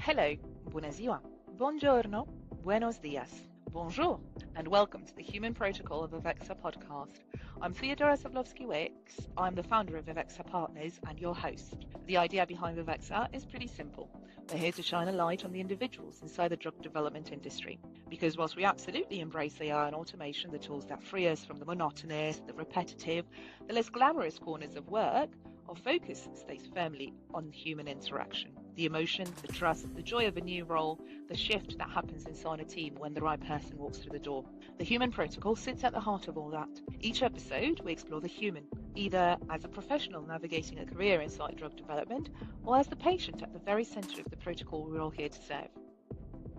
Hello, bună ziua, buongiorno, buenos dias, bonjour, and welcome to the Human Protocol of Avexa podcast. I'm Theodora Savlovschi-Wicks. I'm the founder of Avexa Partners and your host. The idea behind Avexa is pretty simple. We're here to shine a light on the individuals inside the drug development industry. Because whilst we absolutely embrace AI and automation, the tools that free us from the monotonous, the repetitive, the less glamorous corners of work, our focus stays firmly on human interaction, the emotion, the trust, the joy of a new role, the shift that happens inside a team when the right person walks through the door. The human protocol sits at the heart of all that. Each episode, we explore the human, either as a professional navigating a career inside drug development or as the patient at the very center of the protocol we're all here to serve.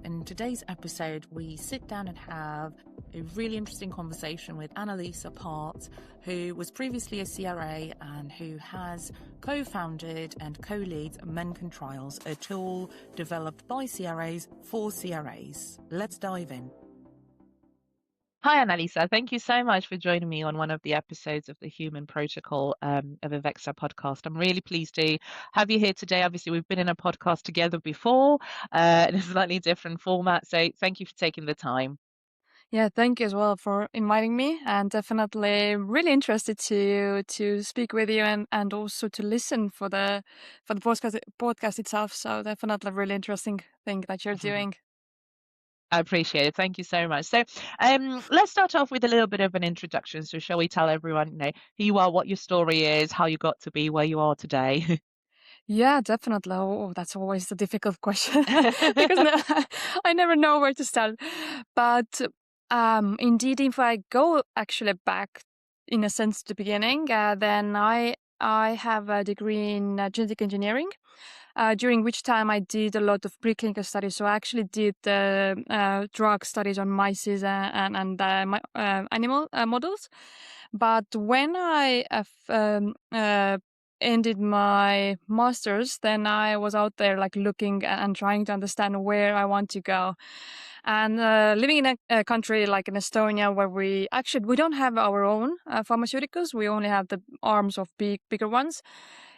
In today's episode, we sit down and have a really interesting conversation with Anna-Liisa Parts, who was previously a CRA and who has co-founded and co-leads Menken Trials, a tool developed by CRAs for CRAs. Let's dive in. Hi, Anna-Liisa. Thank you so much for joining me on one of the episodes of the Human Protocol of Avexa podcast. I'm really pleased to have you here today. Obviously, we've been in a podcast together before in a slightly different format. So thank you for taking the time. Yeah, thank you as well for inviting me, and definitely really interested to speak with you and also to listen for the podcast itself. So definitely a really interesting thing that you're doing. I appreciate it. Thank you so much. So let's start off with a little bit of an introduction. So shall we tell everyone, who you are, what your story is, how you got to be where you are today? Yeah, definitely. Oh, that's always a difficult question because I never know where to start. But indeed, if I go actually back in a sense to the beginning, then I have a degree in genetic engineering. During which time I did a lot of preclinical studies. So I actually did drug studies on mice and animal models. But when I ended my master's, then I was out there like looking and trying to understand where I want to go. And living in a country like in Estonia, where we don't have our own pharmaceuticals, we only have the arms of bigger ones.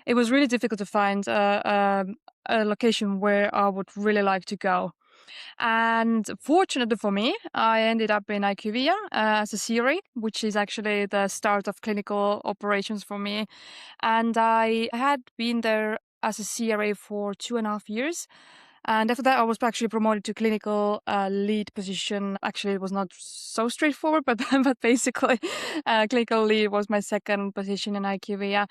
It was really difficult to find a location where I would really like to go. And fortunately for me, I ended up in IQVIA as a CRA, which is actually the start of clinical operations for me. And I had been there as a CRA for 2.5 years. And after that, I was actually promoted to clinical lead position. Actually, it was not so straightforward, but basically, clinical lead was my second position in IQVIA.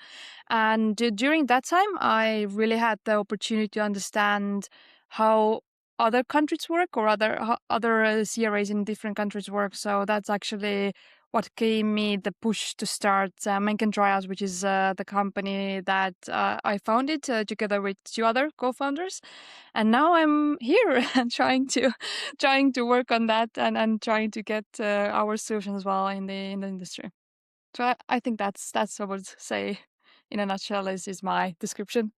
And during that time, I really had the opportunity to understand how other countries work or other CRAs in different countries work. So that's actually what gave me the push to start Menken Trials, which is the company that I founded together with 2 other co-founders. And now I'm here and trying to work on that and trying to get our solution as well in the industry. So I think that's what I would say in a nutshell is my description.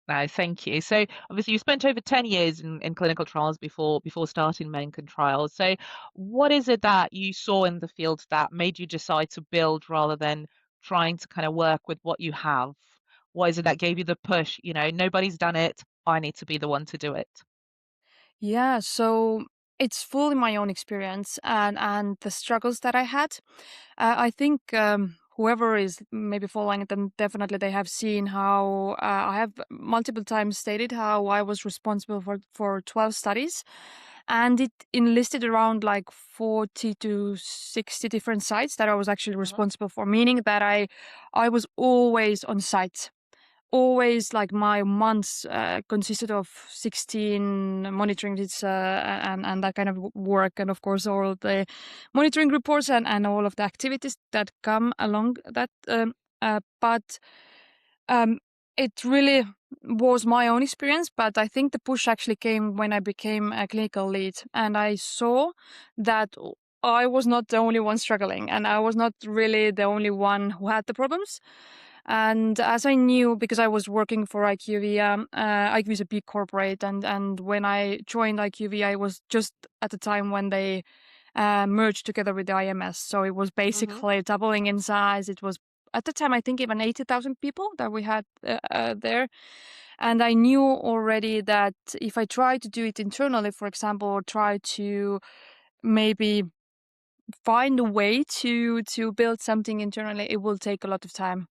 No, thank you. So obviously you spent over 10 years in clinical trials before starting Menken Trials. So what is it that you saw in the field that made you decide to build rather than trying to kind of work with what you have? What is it that gave you the push? Nobody's done it. I need to be the one to do it. Yeah, so it's fully my own experience and the struggles that I had. I think whoever is maybe following it, then definitely they have seen how I have multiple times stated how I was responsible for 12 studies. And it enlisted around like 40 to 60 different sites that I was actually responsible for, meaning that I was always on site. Always, like, my months consisted of 16 monitoring visits and that kind of work, and of course all the monitoring reports and all of the activities that come along that. But it really was my own experience. But I think the push actually came when I became a clinical lead, and I saw that I was not the only one struggling, and I was not really the only one who had the problems. And as I knew, because I was working for IQVIA, IQVIA is a big corporate, and when I joined IQVIA, I was just at the time when they merged together with the IMS. So it was basically doubling in size. It was at the time, I think, even 80,000 people that we had there. And I knew already that if I try to do it internally, for example, or try to maybe find a way to build something internally, it will take a lot of time.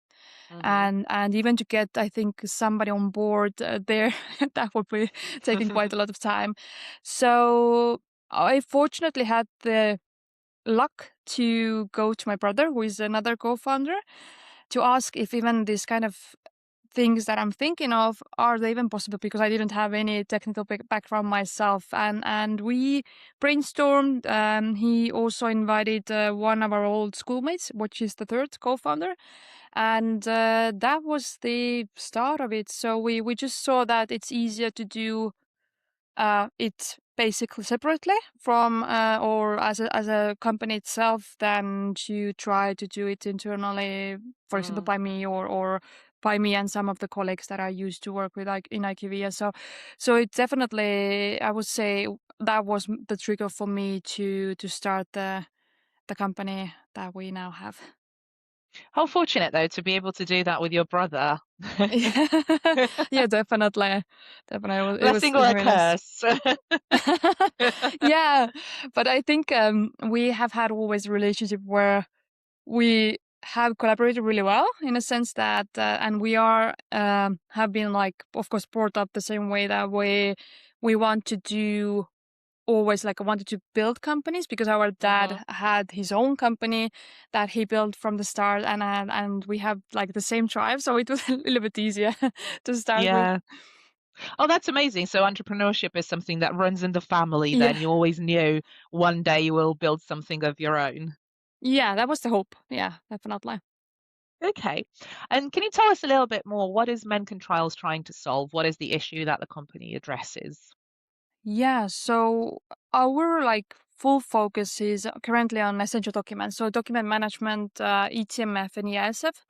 Mm-hmm. And even to get, I think, somebody on board there, that would be taking quite a lot of time. So I fortunately had the luck to go to my brother, who is another co-founder, to ask if even this kind of things that I'm thinking of, are they even possible? Because I didn't have any technical background myself. And we brainstormed. He also invited one of our old schoolmates, which is the third co-founder. And that was the start of it. So we just saw that it's easier to do it basically separately from or as a company itself than to try to do it internally, for example, Mm. by me or by me and some of the colleagues that I used to work with, like in IQVIA. So it definitely, I would say, that was the trigger for me to start the company that we now have. How fortunate, though, to be able to do that with your brother. Yeah, definitely. Definitely. Blessing It was or a really nice. curse? Yeah, but I think we have had always a relationship where we have collaborated really well in a sense that, and we are have been like, of course, brought up the same way that we want to do always like wanted to build companies because our dad Mm-hmm. had his own company that he built from the start, and we have like the same drive, so it was a little bit easier to start with. Yeah. Oh, that's amazing. So entrepreneurship is something that runs in the family Yeah, then. You always knew one day you will build something of your own. yeah, that was the hope. Yeah, definitely. Okay. And can you tell us a little bit more? What is Menken Trials trying to solve? What is the issue that the company addresses? Yeah, so our like full focus is currently on essential documents, so document management, ETMF and EISF.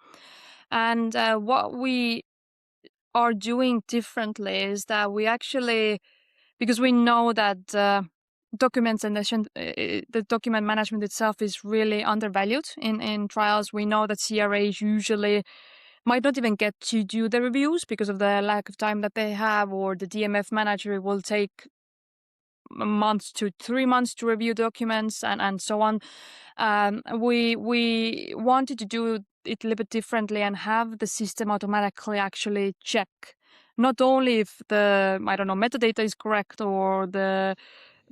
And what we are doing differently is that we actually, because we know that documents and the document management itself is really undervalued in trials. We know that CRAs usually might not even get to do the reviews because of the lack of time that they have, or the DMF manager will take months to 3 months to review documents and so on. We wanted to do it a little bit differently and have the system automatically actually check not only if the, I don't know, metadata is correct or the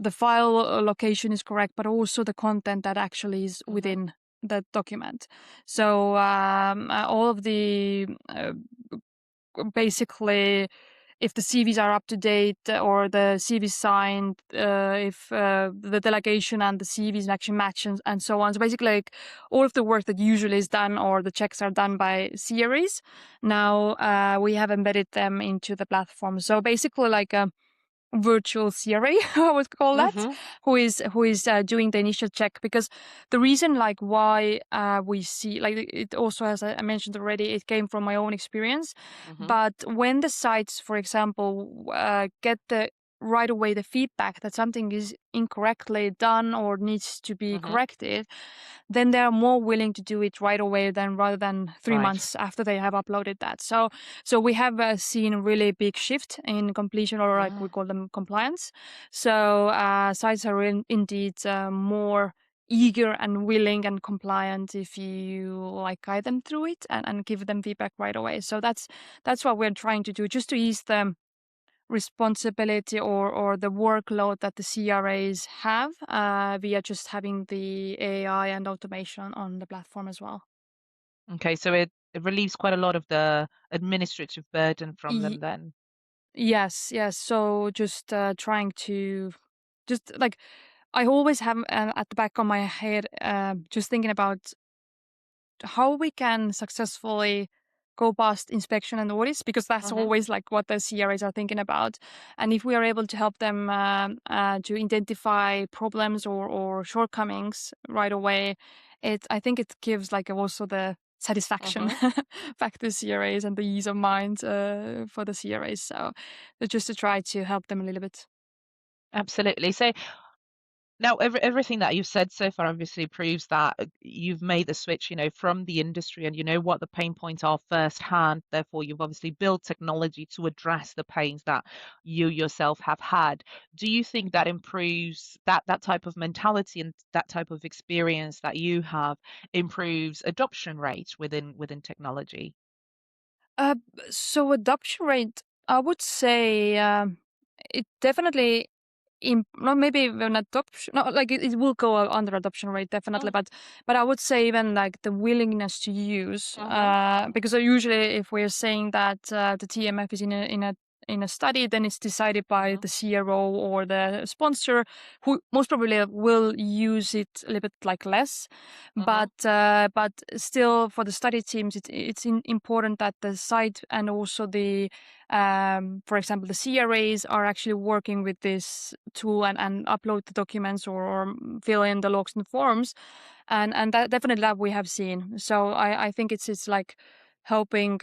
file location is correct, but also the content that actually is Mm-hmm. within the document. So all of the basically, if the CVs are up to date or the CV signed, if the delegation and the CVs actually match and so on. So basically, like all of the work that usually is done or the checks are done by CRAs, now we have embedded them into the platform. So basically, like a virtual CRA, I would call that, Mm-hmm. who is doing the initial check. Because the reason, like, why we see, like, it also, as I mentioned already, it came from my own experience. Mm-hmm. But when the sites, for example, get the right away the feedback that something is incorrectly done or needs to be Mm-hmm. corrected, then they are more willing to do it right away than rather than three Right. months after they have uploaded that. So we have seen a really big shift in completion, or like we Mm. call them compliance. So sites are indeed more eager and willing and compliant if you like guide them through it and give them feedback right away. So that's what we're trying to do, just to ease the responsibility or the workload that the CRAs have via just having the AI and automation on the platform as well. Okay, so it relieves quite a lot of the administrative burden from Y- them then. yes, yes. So just trying to just like, I always have at the back of my head just thinking about how we can successfully go past inspection and audits, because that's Mm-hmm. always like what the CRAs are thinking about. And if we are able to help them to identify problems or shortcomings right away, I think it gives like also the satisfaction Mm-hmm. back to CRAs and the ease of mind for the CRAs. So just to try to help them a little bit. Absolutely. So Now, everything that you've said so far obviously proves that you've made the switch, from the industry and you know what the pain points are firsthand. Therefore, you've obviously built technology to address the pains that you yourself have had. Do you think that improves that type of mentality and that type of experience that you have improves adoption rate within technology? Uh, so adoption rate, I would say, it definitely not maybe even adoption, no, like it will go under adoption rate definitely, Mm, but I would say even like the willingness to use, mhm, because usually if we're saying that the TMF is in a study, then it's decided by mhm, the CRO or the sponsor, who most probably will use it a little bit like less, mhm, but still for the study teams, it's important that the site and also the for example, the CRAs are actually working with this tool and upload the documents or fill in the logs and forms, and that definitely that we have seen. So I think it's like helping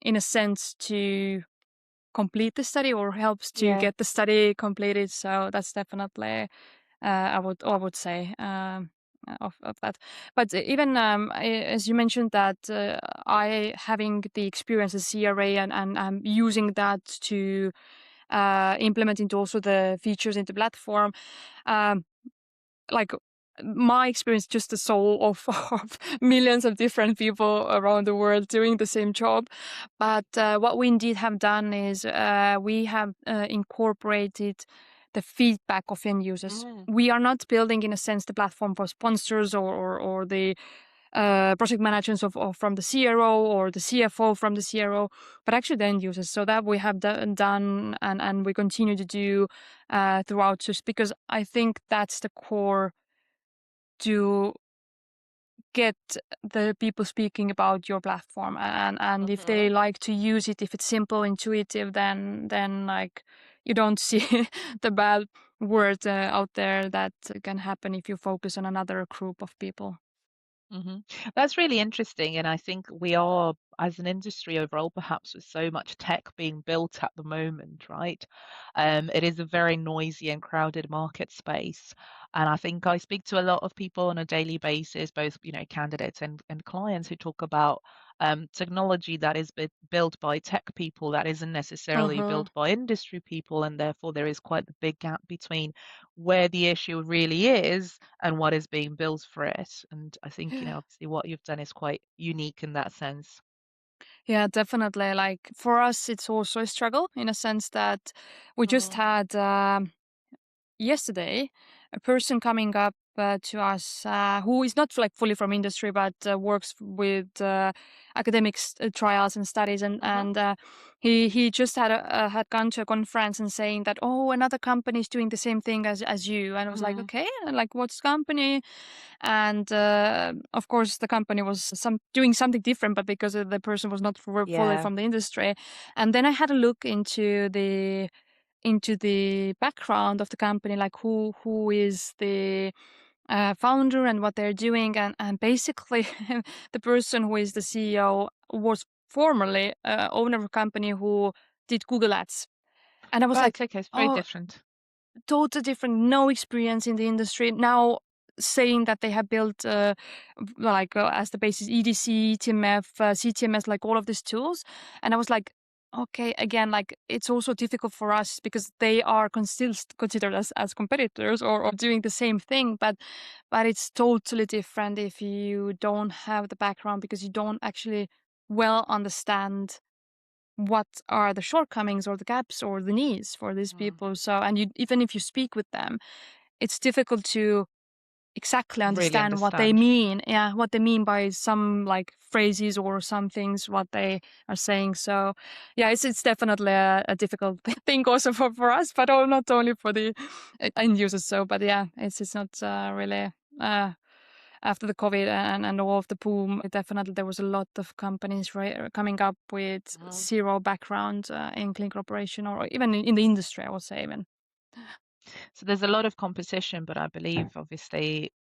in a sense to complete the study or helps to yeah. get the study completed. So that's definitely I would say of that. But even as you mentioned that I having the experience as CRA and using that to implement into also the features into platform. Um, like my experience, just the soul of, of millions of different people around the world doing the same job. But what we indeed have done is we have incorporated the feedback of end users. Mm, We are not building, in a sense, the platform for sponsors or the project managers from the CRO or the CFO from the CRO, but actually the end users. So that we have done and we continue to do throughout, just because I think that's the core to get the people speaking about your platform, and if they mhm. like to use it, if it's simple, intuitive, then like you don't see the bad word out there that can happen if you focus on another group of people. That's really interesting. And I think we are, as an industry overall, perhaps with so much tech being built at the moment, right? It is a very noisy and crowded market space. And I think I speak to a lot of people on a daily basis, both, candidates and clients who talk about technology that is built by tech people that isn't necessarily Uh-huh. built by industry people. And therefore, there is quite the big gap between where the issue really is and what is being built for it. And I think, obviously what you've done is quite unique in that sense. Yeah, definitely. Like for us, it's also a struggle in a sense that we just Mm, had yesterday a person coming up to us who is not like fully from industry but works with academics trials and studies, mhm, and he just had gone to a conference and saying that, oh, another company is doing the same thing as you, and I was like, mhm. okay, and like what's company? And of course the company was doing something different, but because the person was not fully Yeah. from the industry. And then I had a look into the background of the company, like who is the founder and what they're doing, and basically the person who is the CEO was formerly owner of a company who did Google Ads, and I was Right. like, Okay. It's very oh, different. totally different, no experience in the industry. Now saying that they have built like as the basis EDC, TMF, CTMS, like all of these tools. And I was like, okay, again, like it's also difficult for us because they are still considered as competitors or doing the same thing, but it's totally different if you don't have the background because you don't actually well understand what are the shortcomings or the gaps or the needs for these Mm. people. So, and you, even if you speak with them, it's difficult to exactly Really understand what they understand. mean. Yeah, what they mean by some like phrases or some things, what they are saying. So, yeah, it's definitely a difficult thing also for us, but not only for the end users. So, but yeah, it's not really. After the COVID and all of the boom, definitely there was a lot of companies coming up with Mhm. zero background in clinical operation or even in the industry, I would say even. So there's a lot of competition, but I believe obviously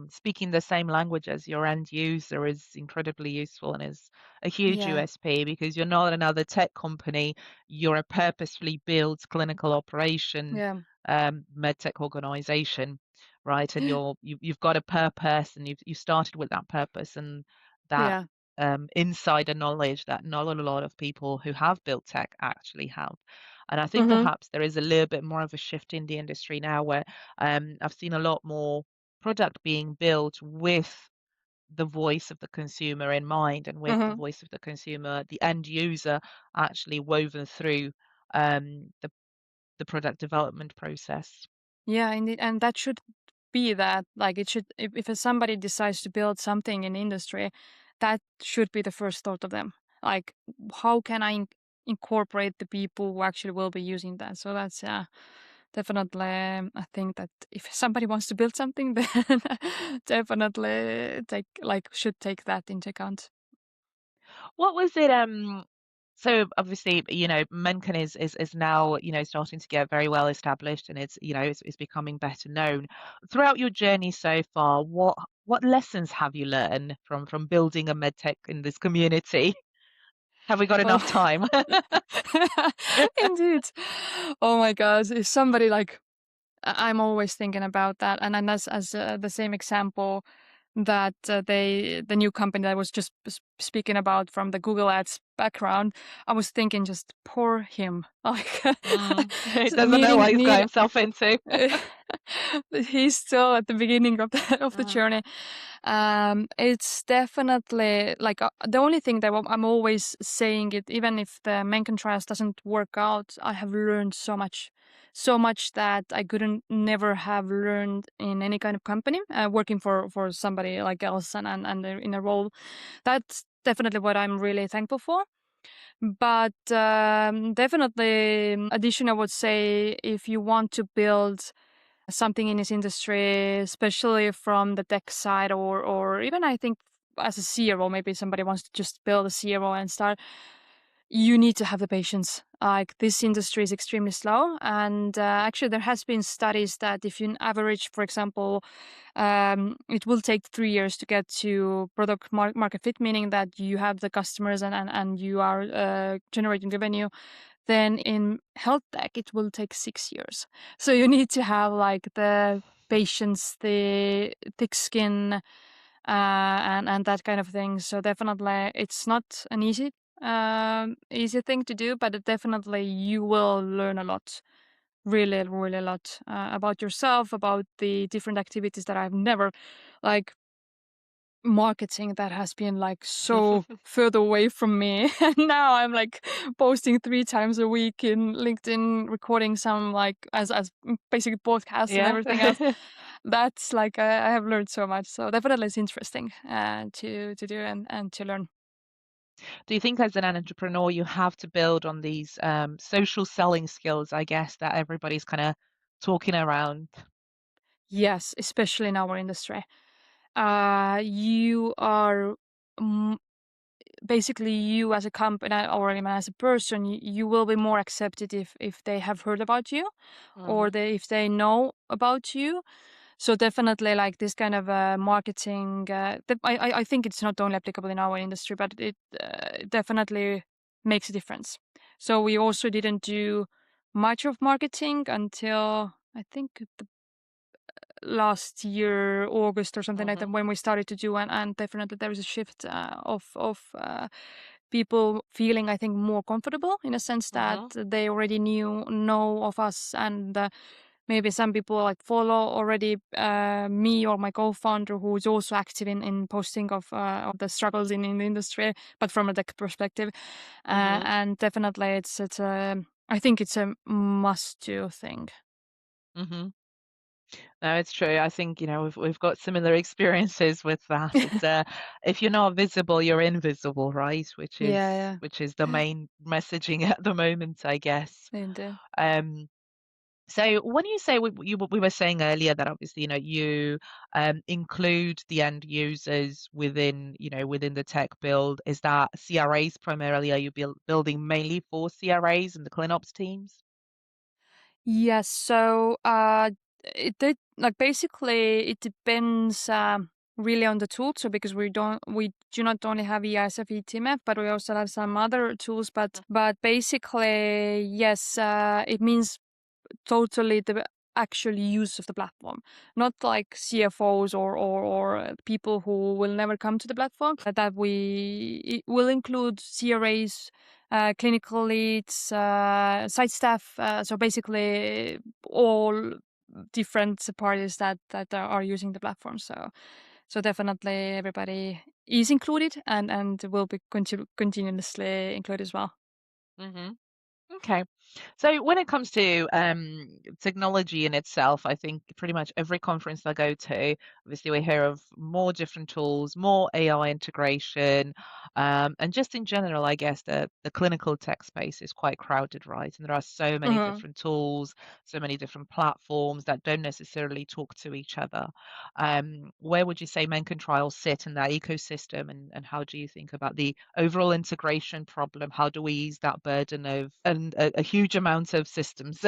speaking the same language as your end user is incredibly useful and is a huge Yeah. USP because you're not another tech company. You're a purposefully built clinical operation Yeah. medtech organization. right? And you've got a purpose, and you started with that purpose, and that Yeah. insider knowledge that not a lot of people who have built tech actually have. And I think Mm-hmm. perhaps there is a little bit more of a shift in the industry now, where I've seen a lot more product being built with the voice of the consumer in mind, and with the Mm-hmm. voice of the consumer, the end user, actually woven through the product development process. Yeah, indeed. And that should be that. Like it should, if somebody decides to build something in industry, that should be the first thought of them. Like, how can I incorporate the people who actually will be using that? So that's definitely, I think that if somebody wants to build something, then definitely should take that into account. What was it? So obviously, Menken is now, starting to get very well established, and it's becoming better known. Throughout your journey so far, what lessons have you learned from building a medtech in this community? Have we got Well, enough time? indeed. Oh my God! If somebody like I'm always thinking about that, and then as the same example that the new company that I was just speaking about from the Google Ads background, I was thinking just poor him, like He doesn't know what needing he's got need. himself into. He's still at the beginning of the Mm, journey. It's definitely like the only thing that I'm always saying it, even if the Menken trials doesn't work out, I have learned so much that I couldn't never have learned in any kind of company, working for somebody like else and in a role. That's definitely what I'm really thankful for. But definitely, addition, I would say, if you want to build something in this industry, especially from the tech side, or even I think as a CRO, maybe somebody wants to just build a CRO and start, you need to have the patience. Like this industry is extremely slow, and actually there has been studies that if you average, for example, it will take 3 years to get to product market fit, meaning that you have the customers and you are generating revenue. Then in health tech, it will take 6 years. So you need to have like the patience, the thick skin, and that kind of thing. So definitely, it's not an easy thing to do, but definitely you will learn a lot, really, really a lot about yourself, about the different activities that I've never like marketing that has been like so further away from me. And now I'm like posting 3 times a week in LinkedIn, recording some like as basically podcasts and Yeah. everything else. That's like I have learned so much. So definitely it's interesting to do and to learn. Do you think as an entrepreneur you have to build on these social selling skills, I guess, that everybody's kind of talking around? Yes, especially in our industry. You are mm, basically you as a company or even as a person, you will be more accepted if they have heard about you or Hmm. if they know about you. So definitely like this kind of marketing, I think it's not only applicable in our industry, but it definitely makes a difference. So we also didn't do much of marketing until I think last year, August or something like that, Hmm. when we started to do, and definitely there is a shift of people feeling, I think, more comfortable in a sense that Hmm. they already know of us, and maybe some people like follow already me or my co-founder, who is also active in posting of the struggles in the industry, but from a tech perspective, Hmm. and definitely it's a I think it's a must do thing. Hmm. No, it's true. I think, we've got similar experiences with that. It's if you're not visible, you're invisible, right? Which is Yeah, which is the main messaging at the moment, I guess. yeah, indeed. Um, so when you say we were saying earlier that obviously, you include the end users within the tech build, is that CRAs primarily? Are you building mainly for CRAs and the ClinOps teams? Yes, so it did like basically it depends really on the tool. So because we do not only have EISF ETMF, but we also have some other tools. But basically, yes, it means totally actual use of the platform, not like CFOs or people who will never come to the platform. That it will include CRAs, clinical leads, site staff. So basically, all different parties that are using the platform. So definitely everybody is included and will be continuously included as well. Mm-hmm. Okay. So when it comes to technology in itself, I think pretty much every conference I go to, obviously we hear of more different tools, more AI integration, and just in general, I guess the clinical tech space is quite crowded, right? And there are so many different tools, so many different platforms that don't necessarily talk to each other. Where would you say Menken trials sit in that ecosystem, and how do you think about the overall integration problem? How do we ease that burden of a huge amount of systems?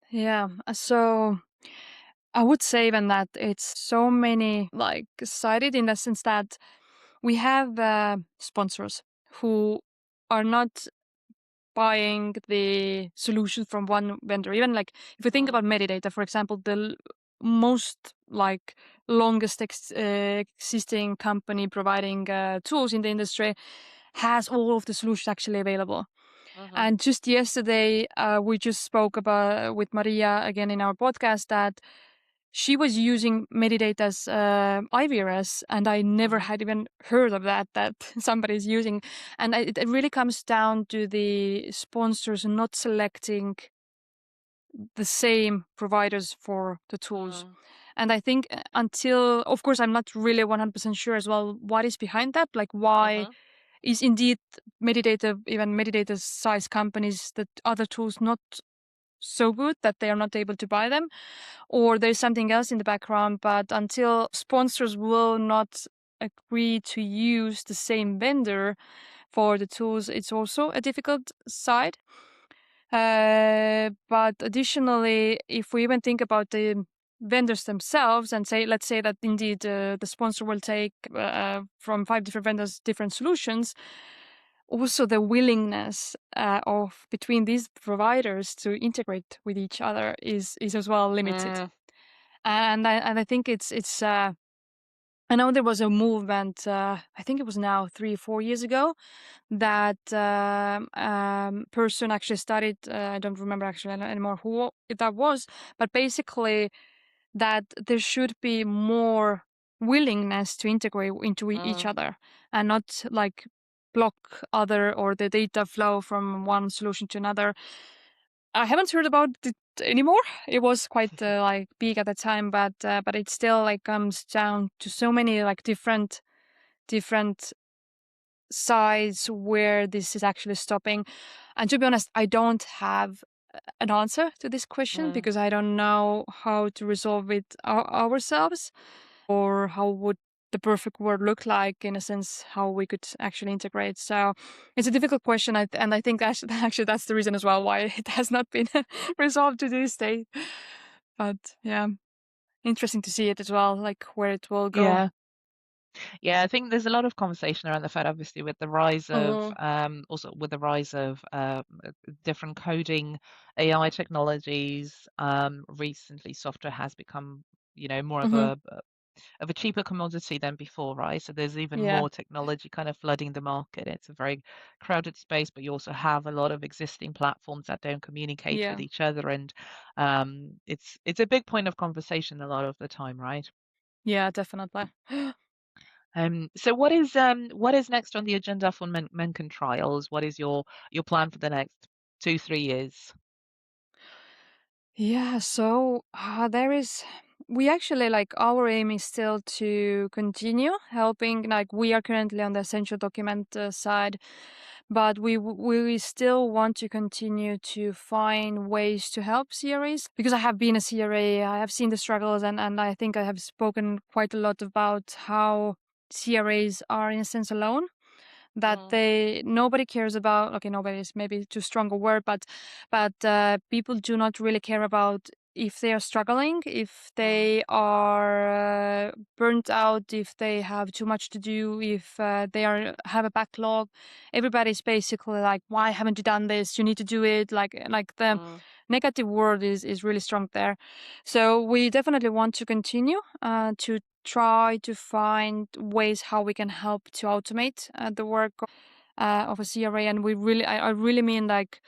Yeah. So I would say even that it's so many like sided in the sense that we have sponsors who are not buying the solution from one vendor. Even like if we think Mm, about metadata, for example, the most like longest existing company providing tools in the industry has all of the solutions actually available. mhm, And just yesterday, we just spoke about with Maria again in our podcast that she was using metadata's IVRS, and I never mhm, had even heard of that somebody's using. And it really comes down to the sponsors not selecting the same providers for the tools. mm, And I think until, of course, I'm not really 100% sure as well what is behind that, like why mhm, is indeed metadata, even metadata size companies, that other tools not so good that they are not able to buy them, or there's something else in the background. But until sponsors will not agree to use the same vendor for the tools, it's also a difficult side. But additionally, if we even think about the vendors themselves and say, let's say that indeed the sponsor will take from 5 different vendors different solutions, also the willingness of between these providers to integrate with each other is as well limited. mm, And I think it's I know there was a movement, I think it was now 3 or 4 years ago, that person actually studied, I don't remember actually anymore who that was, but basically that there should be more willingness to integrate into each mm. other and not like block other or the data flow from one solution to another. I haven't heard about it anymore. It was quite like big at the time, but it still like comes down to so many like different sides where this is actually stopping. And to be honest, I don't have an answer to this question Mm. because I don't know how to resolve it ourselves, or how would the perfect world look like, in a sense, how we could actually integrate. So it's a difficult question, and I think actually that's the reason as well why it has not been resolved to this day. But yeah, interesting to see it as well, like where it will go. Yeah. Yeah, I think there's a lot of conversation around the fact, obviously, with the rise of Mhm. also with the rise of different coding AI technologies. Recently, software has become, more Mhm. of a cheaper commodity than before, right? So there's even Yeah. more technology kind of flooding the market. It's a very crowded space, but you also have a lot of existing platforms that don't communicate with Yeah. each other, and it's a big point of conversation a lot of the time, right? Yeah, definitely. So what is next on the agenda for Menken trials? What is your plan for the next 2-3 years? Yeah, so we actually like our aim is still to continue helping. Like we are currently on the essential document side, but we still want to continue to find ways to help CRAs because I have been a CRA. I have seen the struggles, and I think I have spoken quite a lot about how CRAs are in a sense alone, that Mm, they nobody cares about. Okay, nobody is maybe too strong a word, but people do not really care about if they are struggling, if mm, they are burnt out, if they have too much to do, if they are have a backlog. Everybody's basically like, why haven't you done this? You need to do it. Like the mm, negative word is really strong there. So we definitely want to continue to try to find ways how we can help to automate the work of a CRA, and I really mean like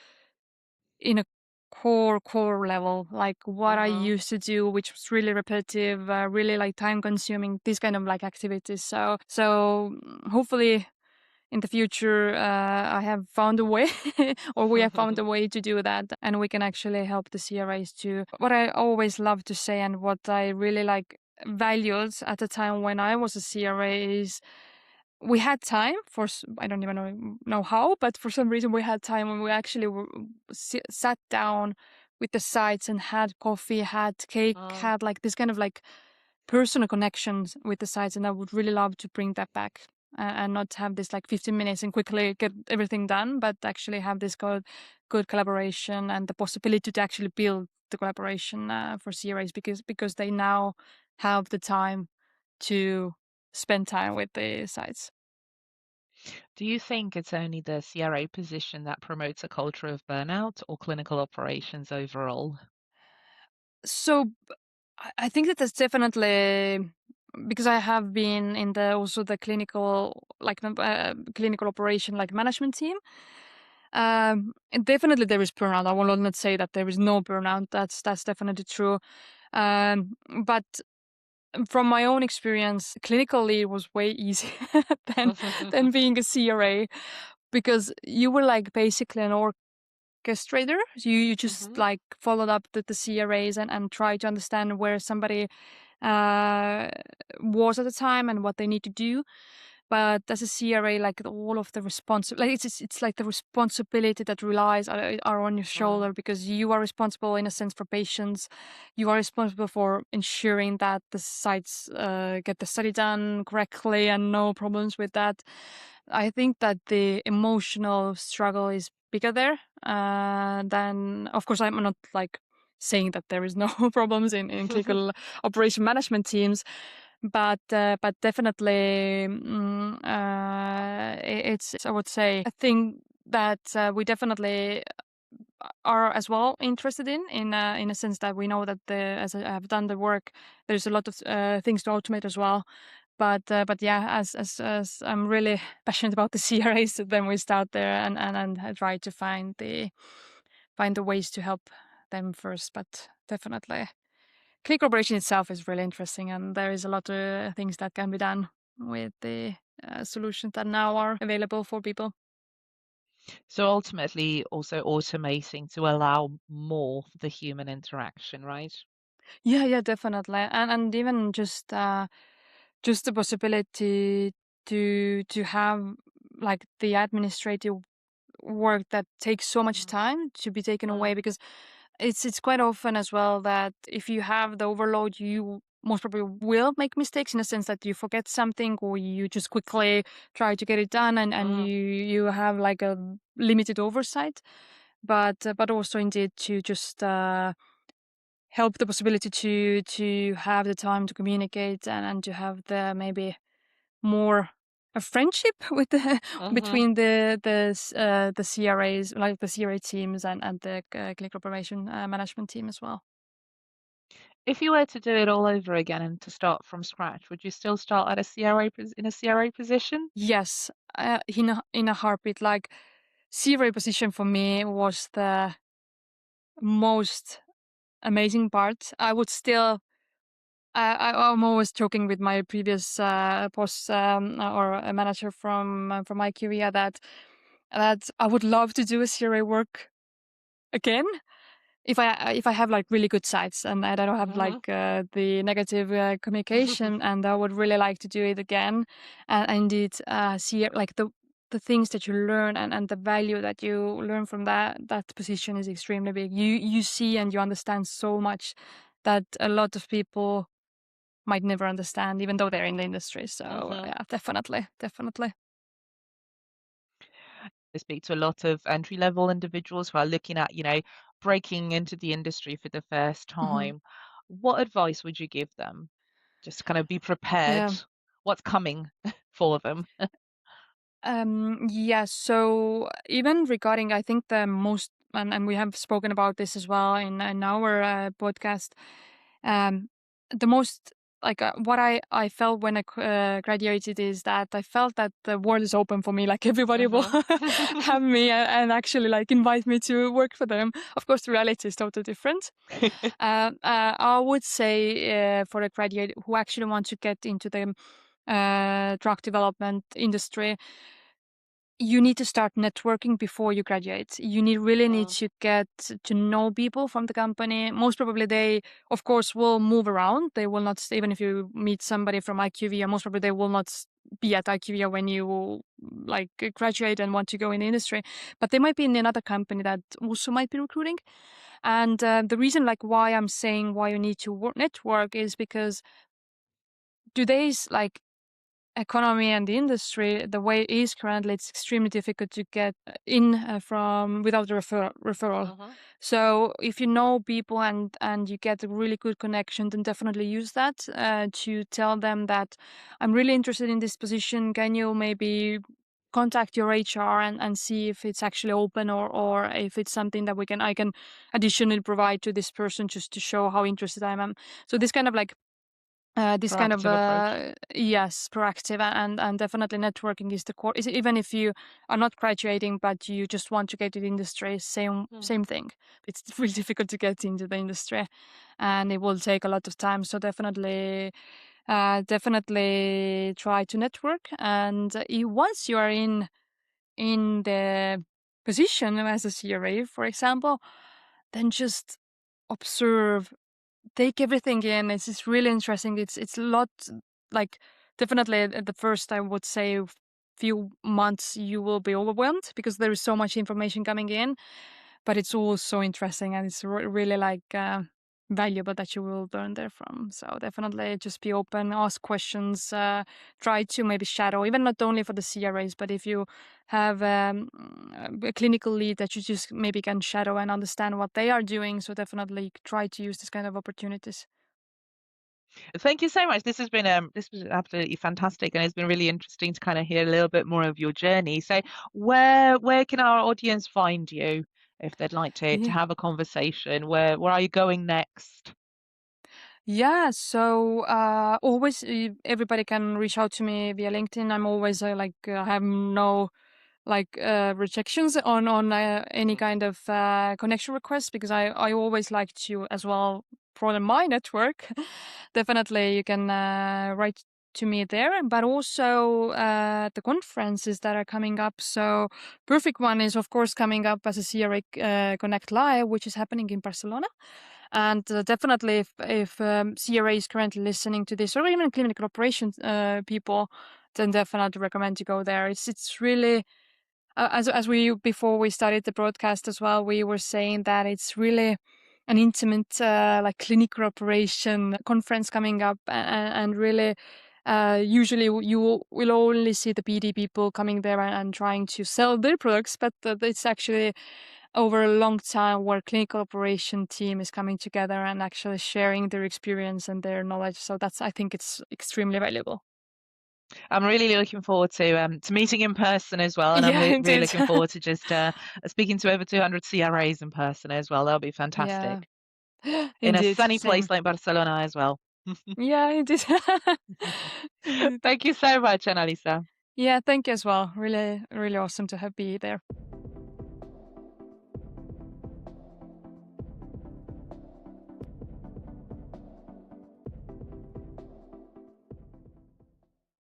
in a core level, like what I used to do, which was really repetitive, really like time consuming, these kind of like activities. So hopefully in the future, I have found a way, or we have found a way to do that, and we can actually help the CRAs to. What I always love to say, and what I really like valued at the time when I was a CRA is we had time for, I don't even know how, but for some reason we had time when we actually sat down with the sites and had coffee, had cake, had like this kind of like personal connections with the sites, and I would really love to bring that back and not have this like 15 minutes and quickly get everything done, but actually have this good collaboration and the possibility to actually build the collaboration for CRAs because they now have the time to spend time with the sites. Do you think it's only the CRA position that promotes a culture of burnout or clinical operations overall? So I think that that's definitely because I have been in the clinical clinical operation like management team. And definitely there is burnout. I will not say that there is no burnout. That's definitely true. But from my own experience, clinically it was way easier than being a CRA because you were like basically an orchestrator. You just like followed up the CRAs and try to understand where somebody was at the time and what they need to do. But as a CRA, like all of the it's like the responsibility that relies are on your shoulder because you are responsible in a sense for patients. You are responsible for ensuring that the sites get the study done correctly and no problems with that. I think that the emotional struggle is bigger there than, of course, I'm not like saying that there is no problems in clinical operation management teams, but definitely it's I would say a thing that we definitely are as well interested in a sense that we know that as I have done the work, there's a lot of things to automate as well. But yeah, as I'm really passionate about the CRAs, then we start there and try to find the ways to help them first. But definitely, clinical operation itself is really interesting, and there is a lot of things that can be done with the solutions that now are available for people. So ultimately, also automating to allow more for the human interaction, right? Yeah, definitely, and even just the possibility to have like the administrative work that takes so much time to be taken away because it's quite often as well that if you have the overload, you most probably will make mistakes in a sense that you forget something or you just quickly try to get it done and you have like a limited oversight. But also indeed to just help the possibility to have the time to communicate and to have the maybe more a friendship with the between the CRAs, like the CRA teams and the clinical operation management team as well. If you were to do it all over again and to start from scratch, would you still start at a in a CRA position? Yes, in a heartbeat. Like CRA position for me was the most amazing part. I would still. I'm always joking with my previous boss or a manager from my career that I would love to do a CRA work again if I have like really good sites and I don't have like the negative communication, and I would really like to do it again and indeed see like the things that you learn and the value that you learn from that position is extremely big. You see and you understand so much that a lot of people might never understand, even though they're in the industry. So yeah, definitely. I speak to a lot of entry level individuals who are looking at, breaking into the industry for the first Hmm. time. What advice would you give them? Just kind of be prepared. Yeah. What's coming for them? Yeah. So even regarding, I think the most and we have spoken about this as well in our podcast. The most what I felt when I graduated is that I felt that the world is open for me. Like everybody will have me and actually like invite me to work for them. Of course, the reality is totally different. I would say for a graduate who actually wants to get into the drug development industry, you need to start networking before you graduate. You really need to get to know people from the company. Most probably they, of course, will move around. They will not, even if you meet somebody from IQVIA, most probably they will not be at IQVIA when you like graduate and want to go in the industry. But they might be in another company that also might be recruiting. And the reason like why I'm saying why you need to network is because today's like economy and the industry, the way it is currently, it's extremely difficult to get in from without a referral. So if you know people and you get a really good connection, then definitely use that to tell them that I'm really interested in this position. Can you maybe contact your HR and see if it's actually open or if it's something that I can additionally provide to this person just to show how interested I am. So this kind of like this kind of Proactive approach. yes, proactive and definitely networking is the core. Even if you are not graduating but you just want to get to the industry, same thing. It's really difficult to get into the industry and it will take a lot of time. So definitely try to network, and once you are in the position as a CRA, for example, then just observe, take everything in. It's just really interesting. It's a lot, like definitely at the first, I would say, few months you will be overwhelmed because there is so much information coming in, but it's all so interesting and it's really like valuable that you will learn there from. So definitely just be open, ask questions, try to maybe shadow, even not only for the CRAs, but if you have a clinical lead that you just maybe can shadow and understand what they are doing. So definitely try to use this kind of opportunities. Thank you so much. This was absolutely fantastic, and it's been really interesting to kind of hear a little bit more of your journey. So where can our audience find you if they'd like to Yeah. have a conversation? Where are you going next? Yeah, so always everybody can reach out to me via LinkedIn. I'm always I have no rejections on any kind of connection requests because I always like to as well broaden my network. Definitely you can write to me there, but also the conferences that are coming up. So perfect one is of course coming up as a CRA Connect Live, which is happening in Barcelona. And definitely if CRA is currently listening to this, or even clinical operations people, then definitely recommend to go there. It's really as we before we started the broadcast as well, we were saying that it's really an intimate like clinical operation conference coming up, and really usually you will only see the BD people coming there and trying to sell their products, but it's actually over a long time where clinical operation team is coming together and actually sharing their experience and their knowledge. So I think it's extremely valuable. I'm really looking forward to meeting in person as well, and I'm Yeah, really indeed. looking forward to just speaking to over 200 CRAs in person as well. That'll be Yeah, fantastic in a indeed. sunny Same. place like Barcelona as well. Yeah, indeed. Indeed. Thank you so much, Anna-Liisa. Yeah, thank you as well. Really, really awesome to have be there.